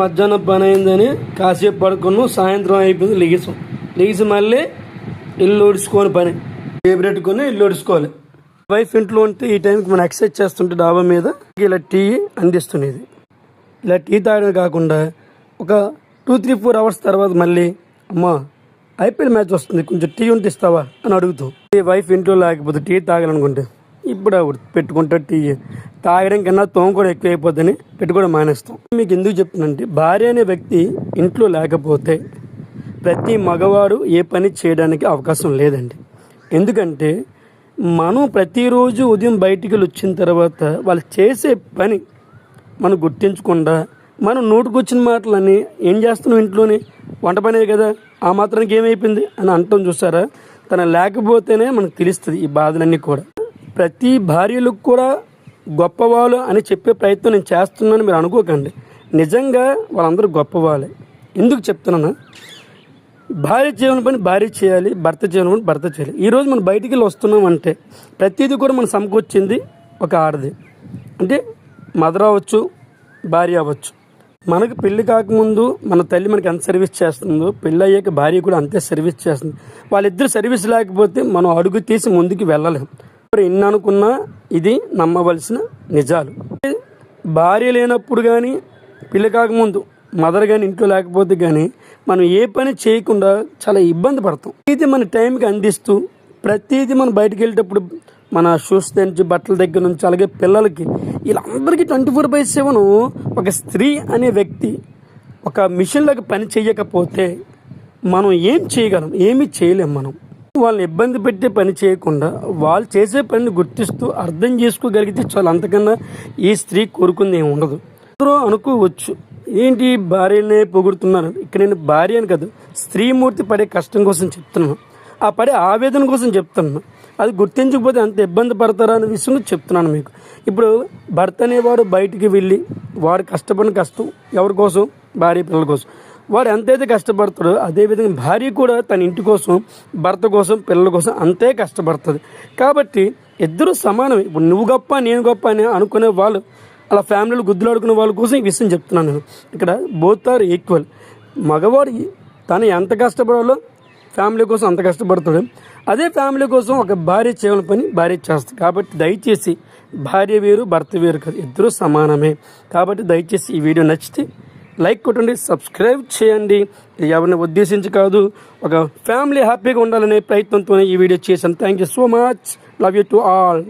మధ్యాహ్నం పని అయిందని కాసేపు పడుకున్నాం, సాయంత్రం అయిపోయింది లేచి మళ్ళీ ఇల్లు ఉడుచుకొని పని పెట్టుకుని ఇల్లు ఉడుచుకోవాలి. వైఫ్ ఇంట్లో ఉంటే ఈ టైంకి మనం ఎక్సర్సైజ్ చేస్తుంటే డాబా మీద ఇలా టీ అందిస్తున్నది. ఇలా టీ తాగడం కాకుండా ఒక 2-3-4 అవర్స్ తర్వాత మళ్ళీ అమ్మా ఐపీఎల్ మ్యాచ్ వస్తుంది, కొంచెం టీ ఉంటే ఇస్తావా అని అడుగుతాం. ఈ వైఫ్ ఇంట్లో లేకపోతే టీ తాగాలనుకుంటే ఇప్పుడు పెట్టుకుంటా టీ తాగడం కన్నా తోముకోవడం ఎక్కువ అయిపోద్దని పెట్టుకోవడం మానేస్తాం. మీకు ఎందుకు చెప్తున్నానంటే, భార్య అనే వ్యక్తి ఇంట్లో లేకపోతే ప్రతి మగవాడు ఏ పని చేయడానికి అవకాశం లేదండి. ఎందుకంటే మనం ప్రతిరోజు ఉదయం బయటికి వచ్చిన తర్వాత వాళ్ళు చేసే పని మనం గుర్తించకుండా మనం నోటుకొచ్చిన మాటలని ఏం చేస్తున్నాం, ఇంట్లోనే వంట పనే కదా, ఆ మాత్రానికి ఏమైపోయింది అని అంటాం. చూసారా, తన లేకపోతేనే మనకు తెలుస్తుంది ఈ బాధలన్నీ కూడా. ప్రతి భార్యలకు కూడా గొప్పవాళ్ళు అని చెప్పే ప్రయత్నం నేను చేస్తున్నాను మీరు అనుకోకండి. నిజంగా వాళ్ళందరూ గొప్పవాళ్ళే. ఎందుకు చెప్తున్నాను, భార్య చేయని పని భార్య చేయాలి, భర్త చేయని పని భర్త చేయాలి. ఈరోజు మనం బయటికి వెళ్ళి వస్తున్నాం అంటే ప్రతిదీ కూడా మనం సమకూర్చింది ఒక ఆడది, అంటే మదర్ అవ్వచ్చు, భార్య అవ్వచ్చు. మనకు పెళ్లి కాకముందు మన తల్లి మనకి ఎంత సర్వీస్ చేస్తుందో పెళ్ళి అయ్యాక భార్య కూడా అంతే సర్వీస్ చేస్తుంది. వాళ్ళిద్దరు సర్వీస్ లేకపోతే మనం అడుగు తీసి ముందుకు వెళ్ళలేం. ఎన్ని అనుకున్నా ఇది నమ్మవలసిన నిజాలు. భార్య లేనప్పుడు కానీ పెళ్లి కాకముందు మదర్ కానీ ఇంట్లో లేకపోతే కానీ మనం ఏ పని చేయకుండా చాలా ఇబ్బంది పడతాం. ఇది మన టైంకి అందిస్తూ ప్రతిదీ మనం బయటకు వెళ్ళేటప్పుడు మన షూస్ నుంచి బట్టల దగ్గర నుంచి అలాగే పిల్లలకి వీళ్ళందరికీ 24/7 ఒక స్త్రీ అనే వ్యక్తి ఒక మిషన్లకు పని చేయకపోతే మనం ఏం చేయగలం? ఏమీ చేయలేం. మనం వాళ్ళని ఇబ్బంది పెట్టే పని చేయకుండా వాళ్ళు చేసే పనిని గుర్తిస్తూ అర్థం చేసుకోగలిగితే చాలా. అంతకన్నా ఈ స్త్రీ కోరుకుంది ఏమి ఉండదు. అందరూ అనుకోవచ్చు, ఏంటి భార్యనే పొగుడుతున్నారు. ఇక్కడ నేను భార్య అని కాదు, స్త్రీమూర్తి పడే కష్టం కోసం చెప్తున్నాను, ఆ పడే ఆవేదన కోసం చెప్తున్నాను. అది గుర్తించకపోతే అంత ఇబ్బంది పడతారా అనే విషయం చెప్తున్నాను మీకు. ఇప్పుడు భర్త అనేవాడు బయటికి వెళ్ళి వాడు కష్టపడిన కష్టం ఎవరి కోసం? భార్య పిల్లల కోసం. వాడు ఎంతైతే కష్టపడతాడో అదేవిధంగా భార్య కూడా తన ఇంటి కోసం, భర్త కోసం, పిల్లల కోసం అంతే కష్టపడుతుంది. కాబట్టి ఇద్దరు సమానమే. ఇప్పుడు నువ్వు గొప్ప నేను గొప్ప అని అనుకునే వాళ్ళు, అలా ఫ్యామిలీలు గుద్దులాడుకునే వాళ్ళ కోసం ఈ విషయం చెప్తున్నాను నేను. ఇక్కడ బోత్ ఆర్ ఈక్వల్. మగవాడు తను ఎంత కష్టపడాలో ఫ్యామిలీ కోసం అంత కష్టపడతాడు. అదే ఫ్యామిలీ కోసం ఒక భార్య చేయని పని భార్య చేస్తుంది. కాబట్టి దయచేసి భార్య వేరు భర్త వేరు కాదు, ఇద్దరూ సమానమే. కాబట్టి దయచేసి ఈ వీడియో నచ్చితే లైక్ కొట్టండి, సబ్స్క్రైబ్ చేయండి. ఎవరిని ఉద్దేశించి కాదు, ఒక ఫ్యామిలీ హ్యాపీగా ఉండాలనే ప్రయత్నంతోనే ఈ వీడియో చేశాను. Thank you so much. Love you to all.